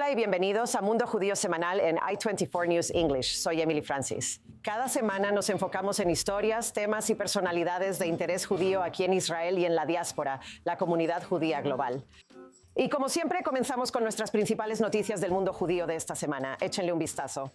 Hola y bienvenidos a Mundo Judío Semanal en i24 News English. Soy Emily Francis. Cada semana nos enfocamos en historias, temas y personalidades de interés judío aquí en Israel y en la diáspora, la comunidad judía global. Y como siempre, comenzamos con nuestras principales noticias del mundo judío de esta semana. Échenle un vistazo.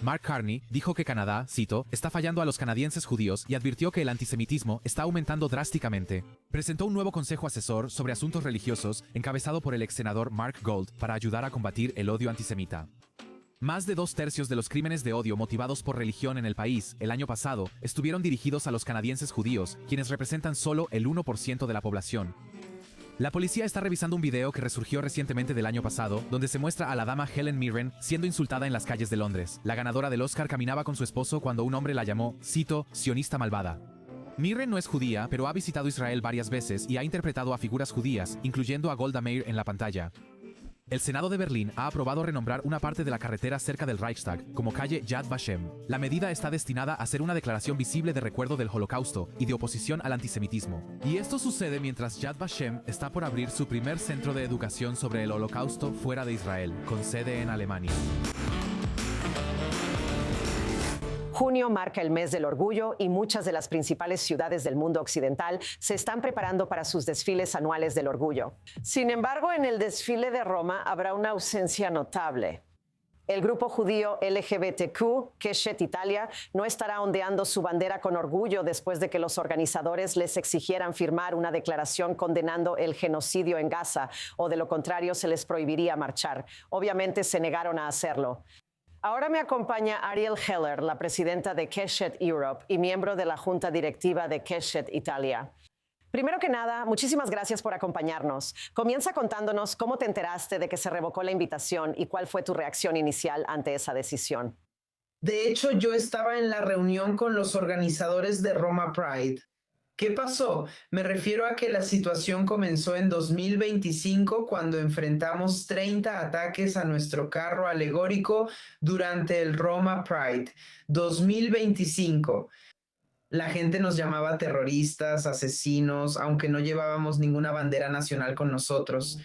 Mark Carney dijo que Canadá, cito, está fallando a los canadienses judíos y advirtió que el antisemitismo está aumentando drásticamente. Presentó un nuevo consejo asesor sobre asuntos religiosos encabezado por el ex senador Mark Gold para ayudar a combatir el odio antisemita. Más de 2/3 de los crímenes de odio motivados por religión en el país el año pasado estuvieron dirigidos a los canadienses judíos, quienes representan solo el 1% de la población. La policía está revisando un video que resurgió recientemente del año pasado, donde se muestra a la dama Helen Mirren siendo insultada en las calles de Londres. La ganadora del Oscar caminaba con su esposo cuando un hombre la llamó, cito, sionista malvada. Mirren no es judía, pero ha visitado Israel varias veces y ha interpretado a figuras judías, incluyendo a Golda Meir en la pantalla. El Senado de Berlín ha aprobado renombrar una parte de la carretera cerca del Reichstag como calle Yad Vashem. La medida está destinada a ser una declaración visible de recuerdo del Holocausto y de oposición al antisemitismo. Y esto sucede mientras Yad Vashem está por abrir su primer centro de educación sobre el Holocausto fuera de Israel, con sede en Alemania. Junio marca el mes del orgullo y muchas de las principales ciudades del mundo occidental se están preparando para sus desfiles anuales del orgullo. Sin embargo, en el desfile de Roma habrá una ausencia notable. El grupo judío LGBTQ, Keshet Italia, no estará ondeando su bandera con orgullo después de que los organizadores les exigieran firmar una declaración condenando el genocidio en Gaza, o de lo contrario se les prohibiría marchar. Obviamente se negaron a hacerlo. Ahora me acompaña Ariel Heller, la presidenta de Keshet Europe y miembro de la junta directiva de Keshet Italia. Primero que nada, muchísimas gracias por acompañarnos. Comienza contándonos cómo te enteraste de que se revocó la invitación y cuál fue tu reacción inicial ante esa decisión. De hecho, yo estaba en la reunión con los organizadores de Roma Pride. ¿Qué pasó? Me refiero a que la situación comenzó en 2025 cuando enfrentamos 30 ataques a nuestro carro alegórico durante el Roma Pride. 2025. La gente nos llamaba terroristas, asesinos, aunque no llevábamos ninguna bandera nacional con nosotros.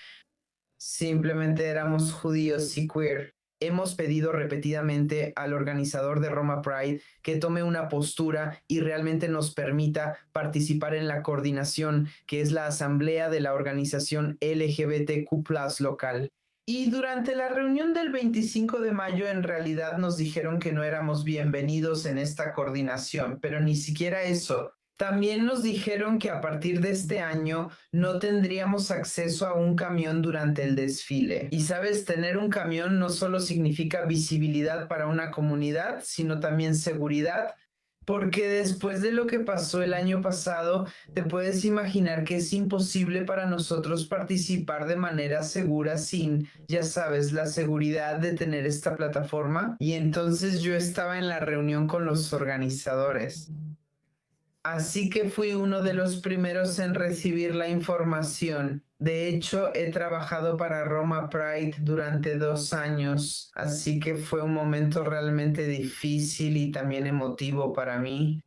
Simplemente éramos judíos y queer. Hemos pedido repetidamente al organizador de Roma Pride que tome una postura y realmente nos permita participar en la coordinación, que es la asamblea de la organización LGBTQ+ local. Y durante la reunión del 25 de mayo en realidad nos dijeron que no éramos bienvenidos en esta coordinación, pero ni siquiera eso. También nos dijeron que a partir de este año no tendríamos acceso a un camión durante el desfile. Y sabes, tener un camión no solo significa visibilidad para una comunidad, sino también seguridad, porque después de lo que pasó el año pasado, te puedes imaginar que es imposible para nosotros participar de manera segura sin, ya sabes, la seguridad de tener esta plataforma. Y entonces yo estaba en la reunión con los organizadores. Así que fui uno de los primeros en recibir la información. De hecho, he trabajado para Roma Pride durante 2 años, así que fue un momento realmente difícil y también emotivo para mí.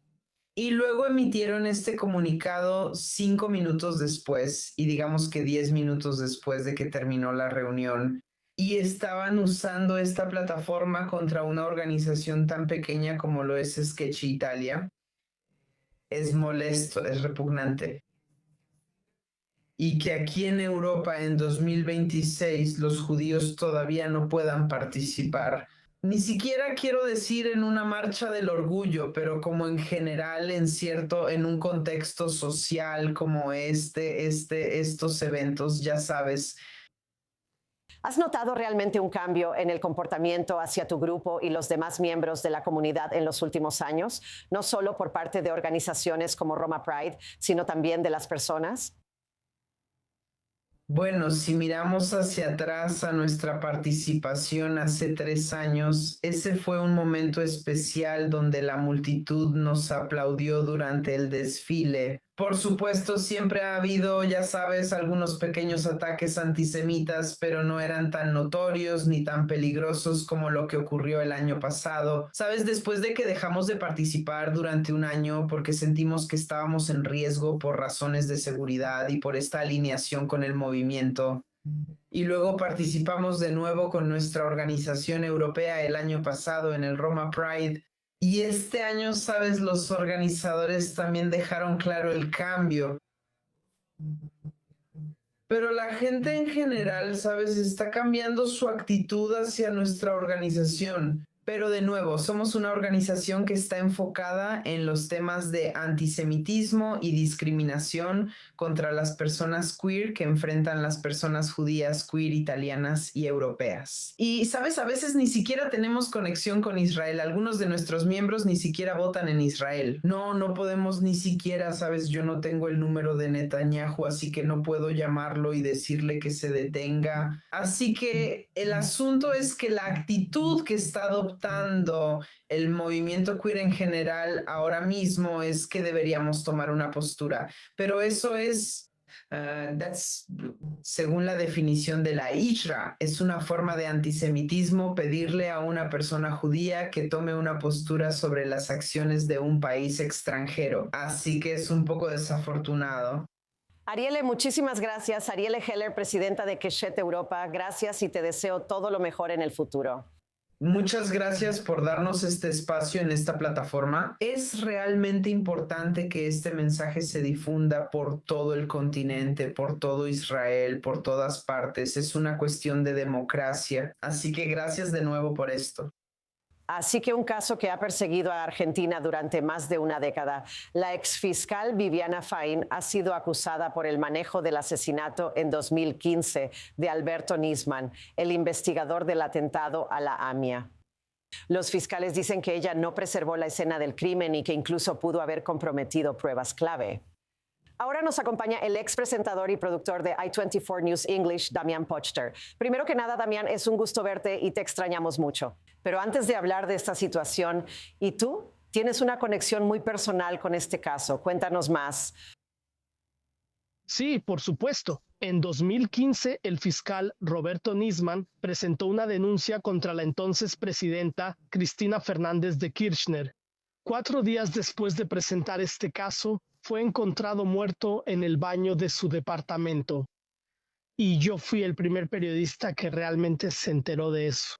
Y luego emitieron este comunicado 5 minutos después, y digamos que 10 minutos después de que terminó la reunión. Y estaban usando esta plataforma contra una organización tan pequeña como lo es Sketch Italia. Es molesto, es repugnante. Y que aquí en Europa en 2026 los judíos todavía no puedan participar. Ni siquiera quiero decir en una marcha del orgullo, pero como en general en un contexto social como estos eventos, ya sabes. ¿Has notado realmente un cambio en el comportamiento hacia tu grupo y los demás miembros de la comunidad en los últimos años? No solo por parte de organizaciones como Roma Pride, sino también de las personas. Bueno, si miramos hacia atrás a nuestra participación hace 3 años, ese fue un momento especial donde la multitud nos aplaudió durante el desfile, Por supuesto, siempre ha habido, ya sabes, algunos pequeños ataques antisemitas, pero no eran tan notorios ni tan peligrosos como lo que ocurrió el año pasado. Sabes, después de que dejamos de participar durante un año porque sentimos que estábamos en riesgo por razones de seguridad y por esta alineación con el movimiento. Y luego participamos de nuevo con nuestra organización europea el año pasado en el Roma Pride. Y este año, sabes, los organizadores también dejaron claro el cambio. Pero la gente en general, sabes, está cambiando su actitud hacia nuestra organización. Pero de nuevo, somos una organización que está enfocada en los temas de antisemitismo y discriminación contra las personas queer que enfrentan las personas judías, queer, italianas y europeas. Y, sabes, a veces ni siquiera tenemos conexión con Israel. Algunos de nuestros miembros ni siquiera votan en Israel. No podemos ni siquiera, sabes, yo no tengo el número de Netanyahu, así que no puedo llamarlo y decirle que se detenga. Así que el asunto es que la actitud que está adoptando el movimiento queer en general ahora mismo es que deberíamos tomar una postura, pero eso es, según la definición de la Hijra, es una forma de antisemitismo pedirle a una persona judía que tome una postura sobre las acciones de un país extranjero, así que es un poco desafortunado. Ariele, muchísimas gracias. Ariele Heller, presidenta de Keshet Europa, gracias y te deseo todo lo mejor en el futuro. Muchas gracias por darnos este espacio en esta plataforma. Es realmente importante que este mensaje se difunda por todo el continente, por todo Israel, por todas partes. Es una cuestión de democracia. Así que gracias de nuevo por esto. Así que un caso que ha perseguido a Argentina durante más de una década. La exfiscal Viviana Fain ha sido acusada por el manejo del asesinato en 2015 de Alberto Nisman, el investigador del atentado a la AMIA. Los fiscales dicen que ella no preservó la escena del crimen y que incluso pudo haber comprometido pruebas clave. Ahora nos acompaña el ex presentador y productor de I-24 News English, Damián Pochter. Primero que nada, Damián, es un gusto verte y te extrañamos mucho. Pero antes de hablar de esta situación, ¿y tú? Tienes una conexión muy personal con este caso. Cuéntanos más. Sí, por supuesto. En 2015, el fiscal Roberto Nisman presentó una denuncia contra la entonces presidenta Cristina Fernández de Kirchner. 4 días después de presentar este caso, fue encontrado muerto en el baño de su departamento. Y yo fui el primer periodista que realmente se enteró de eso.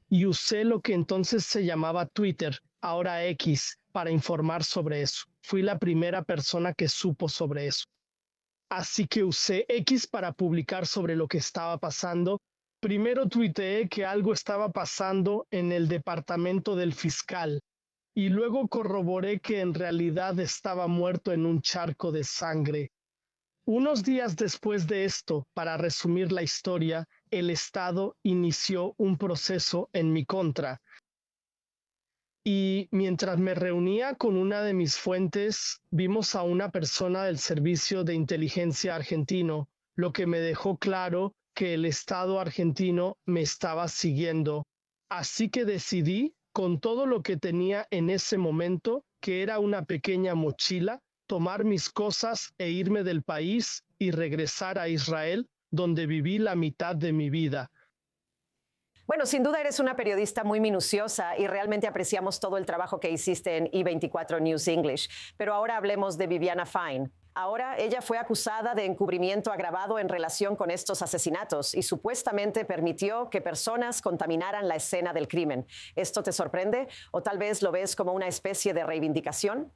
Y usé lo que entonces se llamaba Twitter, ahora X, para informar sobre eso. Fui la primera persona que supo sobre eso. Así que usé X para publicar sobre lo que estaba pasando. Primero tuiteé que algo estaba pasando en el departamento del fiscal. Y luego corroboré que en realidad estaba muerto en un charco de sangre. Unos días después de esto, para resumir la historia, el Estado inició un proceso en mi contra. Y mientras me reunía con una de mis fuentes, vimos a una persona del Servicio de Inteligencia argentino, lo que me dejó claro que el Estado argentino me estaba siguiendo. Así que decidí, con todo lo que tenía en ese momento, que era una pequeña mochila, tomar mis cosas e irme del país y regresar a Israel, donde viví la mitad de mi vida. Bueno, sin duda eres una periodista muy minuciosa y realmente apreciamos todo el trabajo que hiciste en I-24 News English. Pero ahora hablemos de Viviana Fain. Ahora ella fue acusada de encubrimiento agravado en relación con estos asesinatos y supuestamente permitió que personas contaminaran la escena del crimen. ¿Esto te sorprende o tal vez lo ves como una especie de reivindicación?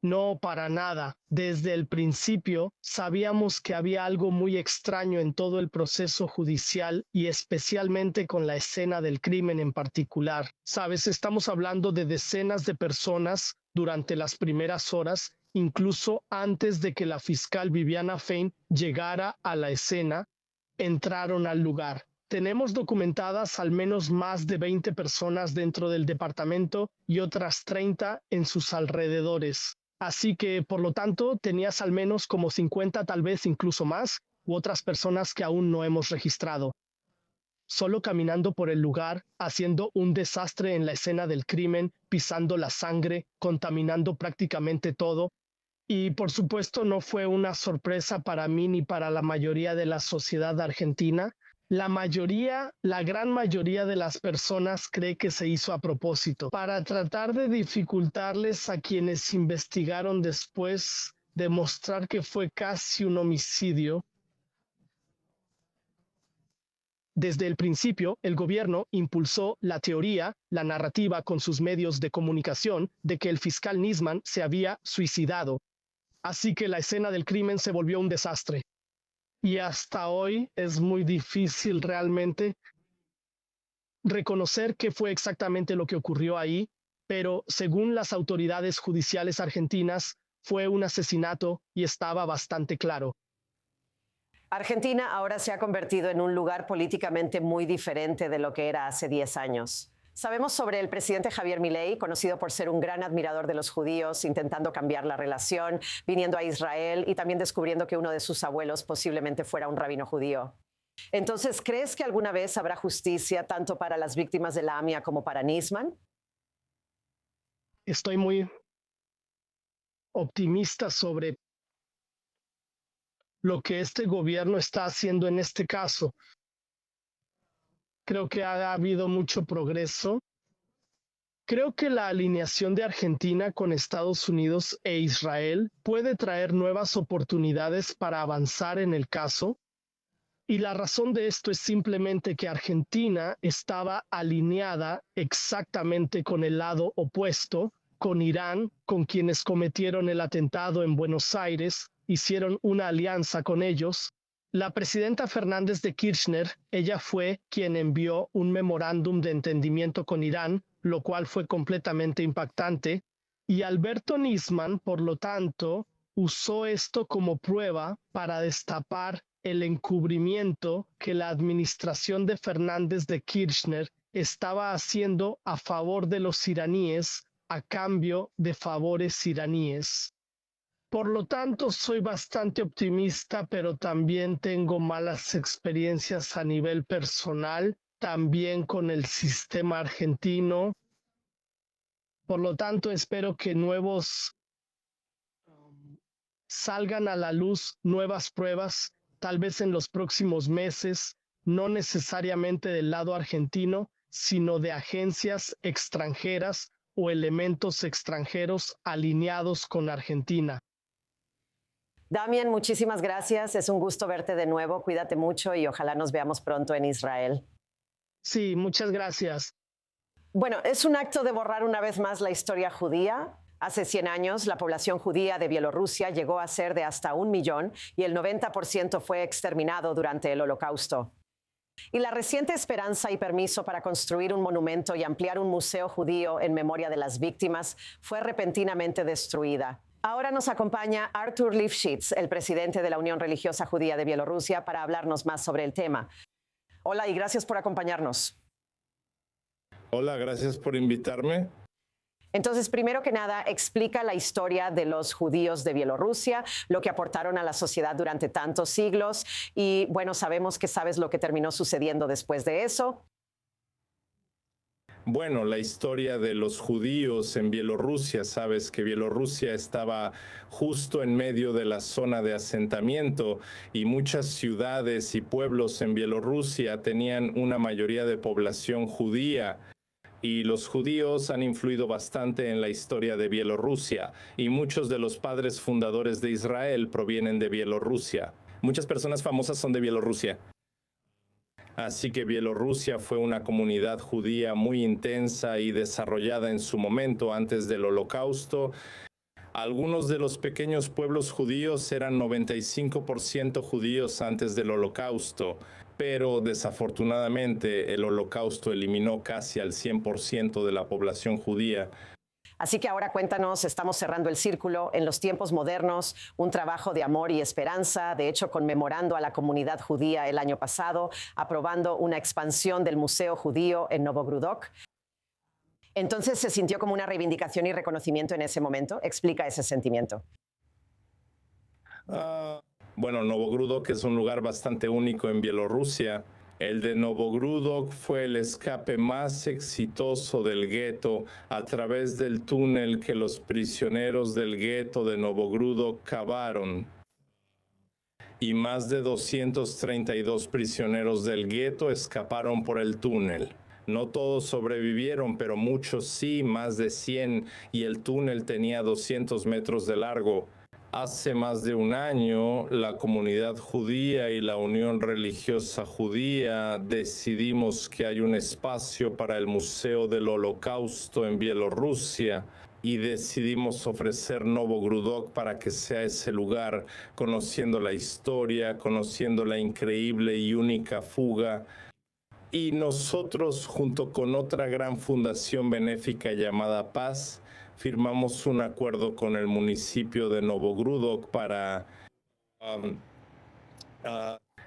No, para nada. Desde el principio sabíamos que había algo muy extraño en todo el proceso judicial y especialmente con la escena del crimen en particular. Sabes, estamos hablando de decenas de personas durante las primeras horas, incluso antes de que la fiscal Viviana Fain llegara a la escena, entraron al lugar. Tenemos documentadas al menos más de 20 personas dentro del departamento y otras 30 en sus alrededores. Así que, por lo tanto, tenías al menos como 50, tal vez incluso más, u otras personas que aún no hemos registrado. Solo caminando por el lugar, haciendo un desastre en la escena del crimen, pisando la sangre, contaminando prácticamente todo, Y por supuesto no fue una sorpresa para mí ni para la mayoría de la sociedad argentina. La gran mayoría de las personas cree que se hizo a propósito para tratar de dificultarles a quienes investigaron después, demostrar que fue casi un homicidio. Desde el principio, el gobierno impulsó la teoría, la narrativa con sus medios de comunicación de que el fiscal Nisman se había suicidado. Así que la escena del crimen se volvió un desastre. Y hasta hoy es muy difícil realmente reconocer qué fue exactamente lo que ocurrió ahí, pero según las autoridades judiciales argentinas, fue un asesinato y estaba bastante claro. Argentina ahora se ha convertido en un lugar políticamente muy diferente de lo que era hace 10 años. Sabemos sobre el presidente Javier Milei, conocido por ser un gran admirador de los judíos, intentando cambiar la relación, viniendo a Israel y también descubriendo que uno de sus abuelos posiblemente fuera un rabino judío. Entonces, ¿crees que alguna vez habrá justicia tanto para las víctimas de la AMIA como para Nisman? Estoy muy optimista sobre lo que este gobierno está haciendo en este caso. Creo que ha habido mucho progreso. Creo que la alineación de Argentina con Estados Unidos e Israel puede traer nuevas oportunidades para avanzar en el caso. Y la razón de esto es simplemente que Argentina estaba alineada exactamente con el lado opuesto, con Irán, con quienes cometieron el atentado en Buenos Aires, hicieron una alianza con ellos. La presidenta Fernández de Kirchner, ella fue quien envió un memorándum de entendimiento con Irán, lo cual fue completamente impactante. Y Alberto Nisman, por lo tanto, usó esto como prueba para destapar el encubrimiento que la administración de Fernández de Kirchner estaba haciendo a favor de los iraníes a cambio de favores iraníes. Por lo tanto, soy bastante optimista, pero también tengo malas experiencias a nivel personal, también con el sistema argentino. Por lo tanto, espero que salgan a la luz nuevas pruebas, tal vez en los próximos meses, no necesariamente del lado argentino, sino de agencias extranjeras o elementos extranjeros alineados con Argentina. Damián, muchísimas gracias. Es un gusto verte de nuevo. Cuídate mucho y ojalá nos veamos pronto en Israel. Sí, muchas gracias. Bueno, es un acto de borrar una vez más la historia judía. Hace 100 años, la población judía de Bielorrusia llegó a ser de hasta 1 millón y el 90% fue exterminado durante el Holocausto. Y la reciente esperanza y permiso para construir un monumento y ampliar un museo judío en memoria de las víctimas fue repentinamente destruida. Ahora nos acompaña Artur Lifshitz, el presidente de la Unión Religiosa Judía de Bielorrusia, para hablarnos más sobre el tema. Hola y gracias por acompañarnos. Hola, gracias por invitarme. Entonces, primero que nada, explica la historia de los judíos de Bielorrusia, lo que aportaron a la sociedad durante tantos siglos y, bueno, sabemos que sabes lo que terminó sucediendo después de eso. Bueno, la historia de los judíos en Bielorrusia, sabes que Bielorrusia estaba justo en medio de la zona de asentamiento y muchas ciudades y pueblos en Bielorrusia tenían una mayoría de población judía. Y los judíos han influido bastante en la historia de Bielorrusia y muchos de los padres fundadores de Israel provienen de Bielorrusia. Muchas personas famosas son de Bielorrusia. Así que Bielorrusia fue una comunidad judía muy intensa y desarrollada en su momento antes del Holocausto. Algunos de los pequeños pueblos judíos eran 95% judíos antes del Holocausto, pero desafortunadamente el Holocausto eliminó casi al 100% de la población judía. Así que ahora cuéntanos, estamos cerrando el círculo en los tiempos modernos, un trabajo de amor y esperanza, de hecho conmemorando a la comunidad judía el año pasado, aprobando una expansión del Museo Judío en Novogrudok. Entonces, ¿se sintió como una reivindicación y reconocimiento en ese momento? Explica ese sentimiento. Bueno, Novogrudok es un lugar bastante único en Bielorrusia. El de Novogrudok fue el escape más exitoso del gueto a través del túnel que los prisioneros del gueto de Novogrudok cavaron. Y más de 232 prisioneros del gueto escaparon por el túnel. No todos sobrevivieron, pero muchos sí, más de 100, y el túnel tenía 200 metros de largo. Hace más de un año, la comunidad judía y la Unión Religiosa Judía decidimos que hay un espacio para el Museo del Holocausto en Bielorrusia y decidimos ofrecer Novogrudok para que sea ese lugar, conociendo la historia, conociendo la increíble y única fuga. Y nosotros, junto con otra gran fundación benéfica llamada Paz, firmamos un acuerdo con el municipio de Novogrudok para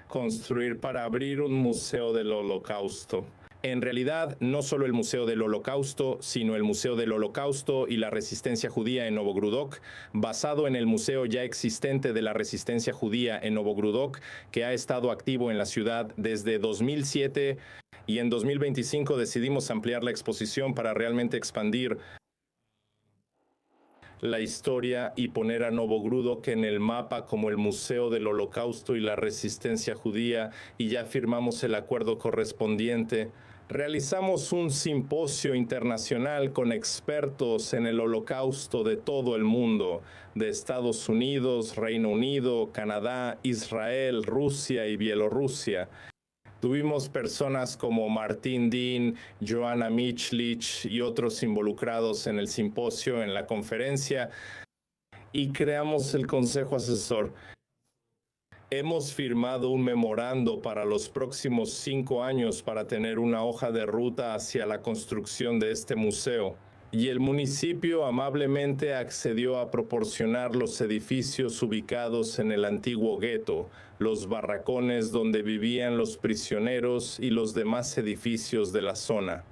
construir, para abrir un museo del Holocausto. En realidad, no solo el Museo del Holocausto, sino el Museo del Holocausto y la Resistencia Judía en Novogrudok, basado en el museo ya existente de la Resistencia Judía en Novogrudok, que ha estado activo en la ciudad desde 2007, y en 2025 decidimos ampliar la exposición para realmente expandir la historia y poner a Novogrudok en el mapa como el Museo del Holocausto y la Resistencia Judía, y ya firmamos el acuerdo correspondiente. Realizamos un simposio internacional con expertos en el Holocausto de todo el mundo, de Estados Unidos, Reino Unido, Canadá, Israel, Rusia y Bielorrusia. Tuvimos personas como Martín Dean, Joanna Michlich y otros involucrados en el simposio, en la conferencia, y creamos el Consejo Asesor. Hemos firmado un memorando para los próximos 5 años para tener una hoja de ruta hacia la construcción de este museo. Y el municipio amablemente accedió a proporcionar los edificios ubicados en el antiguo gueto, los barracones donde vivían los prisioneros y los demás edificios de la zona.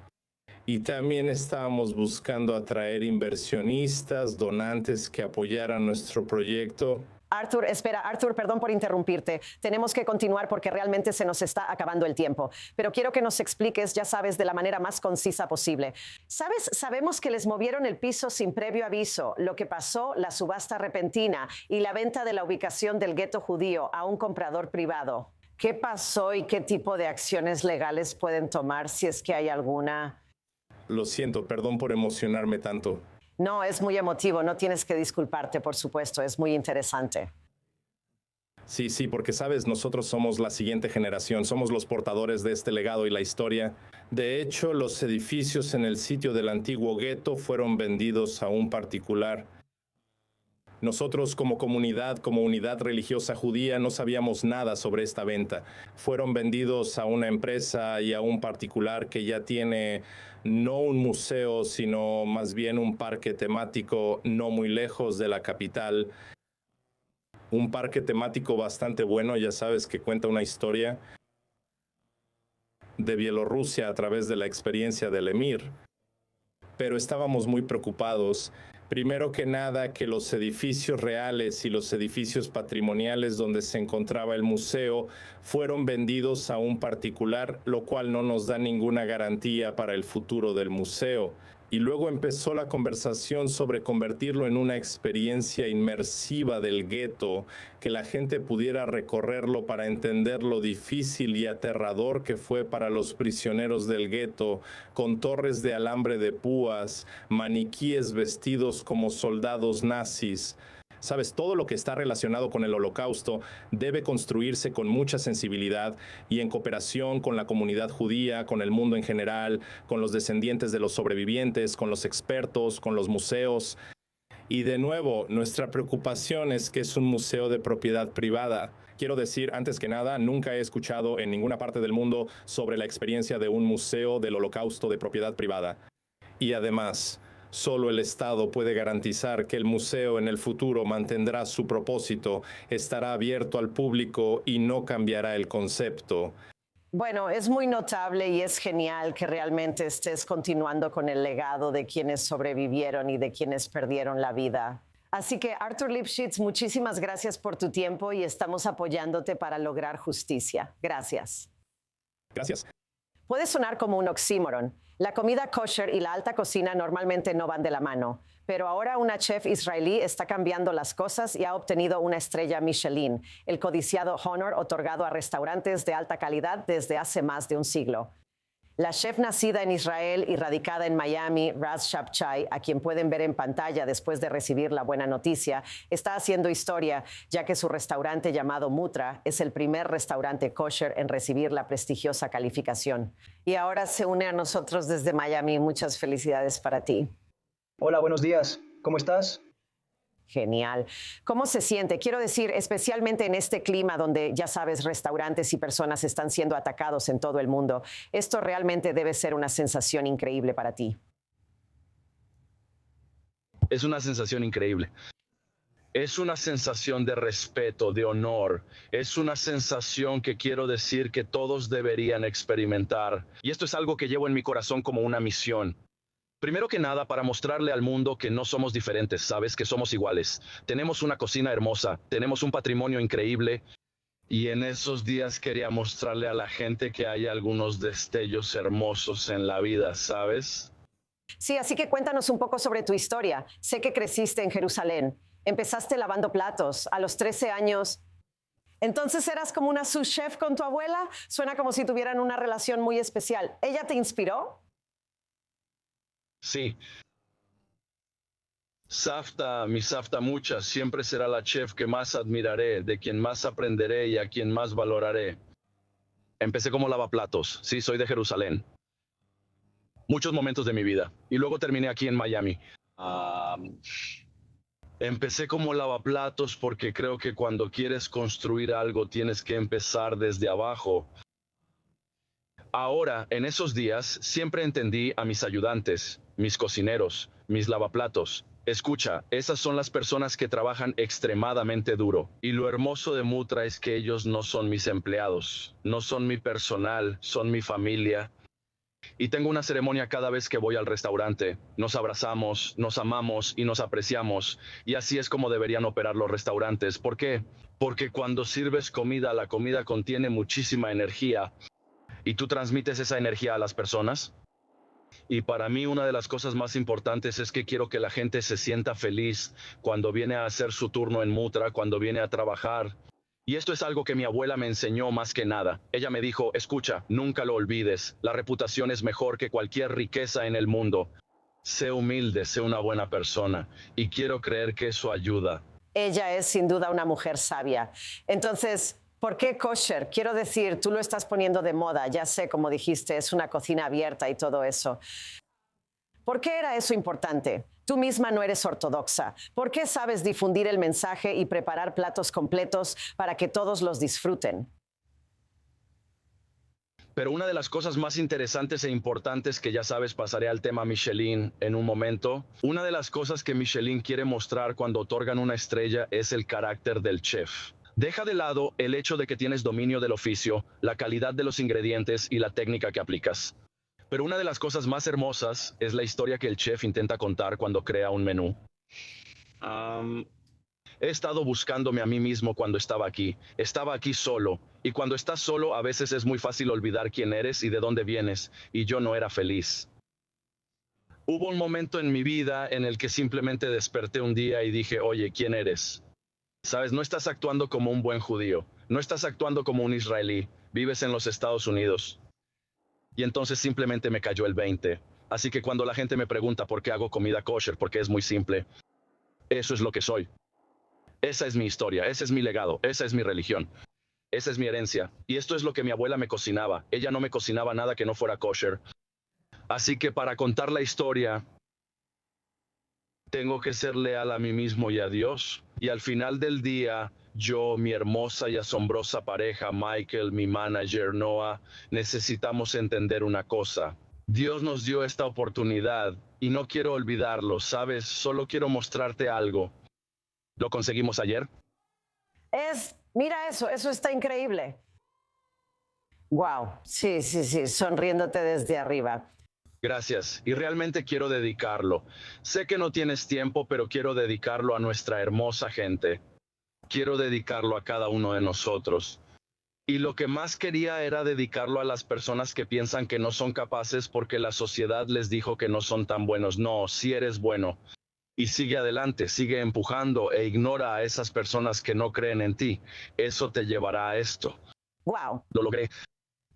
Y también estábamos buscando atraer inversionistas, donantes que apoyaran nuestro proyecto. Arthur, espera, Arthur, perdón por interrumpirte. Tenemos que continuar porque realmente se nos está acabando el tiempo. Pero quiero que nos expliques, ya sabes, de la manera más concisa posible. Sabemos que les movieron el piso sin previo aviso, lo que pasó, la subasta repentina y la venta de la ubicación del gueto judío a un comprador privado. ¿Qué pasó y qué tipo de acciones legales pueden tomar si es que hay alguna? Lo siento, perdón por emocionarme tanto. No, es muy emotivo, no tienes que disculparte, por supuesto, es muy interesante. Sí, porque sabes, nosotros somos la siguiente generación, somos los portadores de este legado y la historia. De hecho, los edificios en el sitio del antiguo gueto fueron vendidos a un particular. Nosotros como comunidad, como unidad religiosa judía, no sabíamos nada sobre esta venta. Fueron vendidos a una empresa y a un particular que ya tiene no un museo, sino más bien un parque temático no muy lejos de la capital. Un parque temático bastante bueno, ya sabes, que cuenta una historia de Bielorrusia a través de la experiencia del emir. Pero estábamos muy preocupados. Primero que nada, que los edificios reales y los edificios patrimoniales donde se encontraba el museo fueron vendidos a un particular, lo cual no nos da ninguna garantía para el futuro del museo. Y luego empezó la conversación sobre convertirlo en una experiencia inmersiva del gueto, que la gente pudiera recorrerlo para entender lo difícil y aterrador que fue para los prisioneros del gueto, con torres de alambre de púas, maniquíes vestidos como soldados nazis. Sabes, todo lo que está relacionado con el Holocausto debe construirse con mucha sensibilidad y en cooperación con la comunidad judía, con el mundo en general, con los descendientes de los sobrevivientes, con los expertos, con los museos. Y de nuevo, nuestra preocupación es que es un museo de propiedad privada. Quiero decir, antes que nada, nunca he escuchado en ninguna parte del mundo sobre la experiencia de un museo del Holocausto de propiedad privada. Y además, solo el Estado puede garantizar que el museo en el futuro mantendrá su propósito, estará abierto al público y no cambiará el concepto. Bueno, es muy notable y es genial que realmente estés continuando con el legado de quienes sobrevivieron y de quienes perdieron la vida. Así que, Arthur Lipschitz, muchísimas gracias por tu tiempo y estamos apoyándote para lograr justicia. Gracias. Gracias. Puede sonar como un oxímoron. La comida kosher y la alta cocina normalmente no van de la mano, pero ahora una chef israelí está cambiando las cosas y ha obtenido una estrella Michelin, el codiciado honor otorgado a restaurantes de alta calidad desde hace más de un siglo. La chef nacida en Israel y radicada en Miami, Raz Shabchai, a quien pueden ver en pantalla después de recibir la buena noticia, está haciendo historia, ya que su restaurante llamado Mutra es el primer restaurante kosher en recibir la prestigiosa calificación. Y ahora se une a nosotros desde Miami. Muchas felicidades para ti. Hola, buenos días. ¿Cómo estás? Genial. ¿Cómo se siente? Quiero decir, especialmente en este clima donde, ya sabes, restaurantes y personas están siendo atacados en todo el mundo. Esto realmente debe ser una sensación increíble para ti. Es una sensación increíble. Es una sensación de respeto, de honor. Es una sensación que quiero decir que todos deberían experimentar. Y esto es algo que llevo en mi corazón como una misión. Primero que nada, para mostrarle al mundo que no somos diferentes, ¿sabes? Que somos iguales. Tenemos una cocina hermosa, tenemos un patrimonio increíble. Y en esos días quería mostrarle a la gente que hay algunos destellos hermosos en la vida, ¿sabes? Sí, así que cuéntanos un poco sobre tu historia. Sé que creciste en Jerusalén. Empezaste lavando platos a los 13 años. Entonces eras como una sous chef con tu abuela. Suena como si tuvieran una relación muy especial. ¿Ella te inspiró? Sí. Safta, mi Safta mucha, siempre será la chef que más admiraré, de quien más aprenderé y a quien más valoraré. Empecé como lavaplatos, sí, soy de Jerusalén. Muchos momentos de mi vida. Y luego terminé aquí en Miami. Empecé como lavaplatos porque creo que cuando quieres construir algo tienes que empezar desde abajo. Ahora, en esos días, siempre entendí a mis ayudantes, mis cocineros, mis lavaplatos. Escucha, esas son las personas que trabajan extremadamente duro. Y lo hermoso de Mutra es que ellos no son mis empleados, no son mi personal, son mi familia. Y tengo una ceremonia cada vez que voy al restaurante. Nos abrazamos, nos amamos y nos apreciamos. Y así es como deberían operar los restaurantes. ¿Por qué? Porque cuando sirves comida, la comida contiene muchísima energía. ¿Y tú transmites esa energía a las personas? Y para mí una de las cosas más importantes es que quiero que la gente se sienta feliz cuando viene a hacer su turno en Mutra, cuando viene a trabajar. Y esto es algo que mi abuela me enseñó más que nada. Ella me dijo, escucha, nunca lo olvides. La reputación es mejor que cualquier riqueza en el mundo. Sé humilde, sé una buena persona. Y quiero creer que eso ayuda. Ella es sin duda una mujer sabia. Entonces, ¿por qué kosher? Quiero decir, tú lo estás poniendo de moda. Ya sé, como dijiste, es una cocina abierta y todo eso. ¿Por qué era eso importante? Tú misma no eres ortodoxa. ¿Por qué sabes difundir el mensaje y preparar platos completos para que todos los disfruten? Pero una de las cosas más interesantes e importantes que ya sabes, pasaré al tema Michelin en un momento. Una de las cosas que Michelin quiere mostrar cuando otorgan una estrella es el carácter del chef. Deja de lado el hecho de que tienes dominio del oficio, la calidad de los ingredientes y la técnica que aplicas. Pero una de las cosas más hermosas es la historia que el chef intenta contar cuando crea un menú. He estado buscándome a mí mismo cuando estaba aquí. Estaba aquí solo. Y cuando estás solo, a veces es muy fácil olvidar quién eres y de dónde vienes. Y yo no era feliz. Hubo un momento en mi vida en el que simplemente desperté un día y dije, oye, ¿quién eres? Sabes, no estás actuando como un buen judío. No estás actuando como un israelí. Vives en los Estados Unidos. Y entonces simplemente me cayó el 20. Así que cuando la gente me pregunta por qué hago comida kosher, porque es muy simple, eso es lo que soy. Esa es mi historia, ese es mi legado, esa es mi religión, esa es mi herencia. Y esto es lo que mi abuela me cocinaba. Ella no me cocinaba nada que no fuera kosher. Así que para contar la historia, tengo que ser leal a mí mismo y a Dios. Y al final del día, yo, mi hermosa y asombrosa pareja, Michael, mi manager, Noah, necesitamos entender una cosa. Dios nos dio esta oportunidad y no quiero olvidarlo, ¿sabes? Solo quiero mostrarte algo. ¿Lo conseguimos ayer? Mira eso está increíble. Wow, sí, sonriéndote desde arriba. Gracias, y realmente quiero dedicarlo. Sé que no tienes tiempo, pero quiero dedicarlo a nuestra hermosa gente. Quiero dedicarlo a cada uno de nosotros. Y lo que más quería era dedicarlo a las personas que piensan que no son capaces porque la sociedad les dijo que no son tan buenos. No, sí eres bueno. Y sigue adelante, sigue empujando e ignora a esas personas que no creen en ti. Eso te llevará a esto. ¡Wow! Lo logré.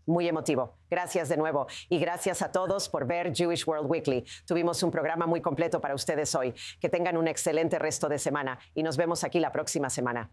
Muy emotivo. Gracias de nuevo. Y gracias a todos por ver Jewish World Weekly. Tuvimos un programa muy completo para ustedes hoy. Que tengan un excelente resto de semana y nos vemos aquí la próxima semana.